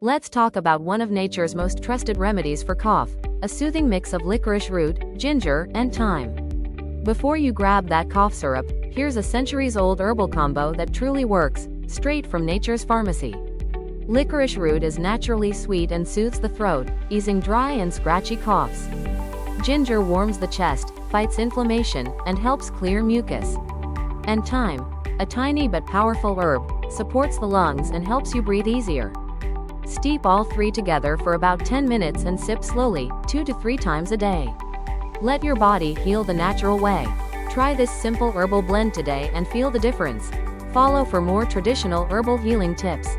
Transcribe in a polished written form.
Let's talk about one of nature's most trusted remedies for cough, a soothing mix of licorice root, ginger, and thyme. Before you grab that cough syrup, here's a centuries-old herbal combo that truly works, straight from nature's pharmacy. Licorice root is naturally sweet and soothes the throat, easing dry and scratchy coughs. Ginger warms the chest, fights inflammation, and helps clear mucus. And thyme, a tiny but powerful herb, supports the lungs and helps you breathe easier. Steep all three together for about 10 minutes and sip slowly, 2 to 3 times a day. Let your body heal the natural way. Try this simple herbal blend today and feel the difference. Follow for more traditional herbal healing tips.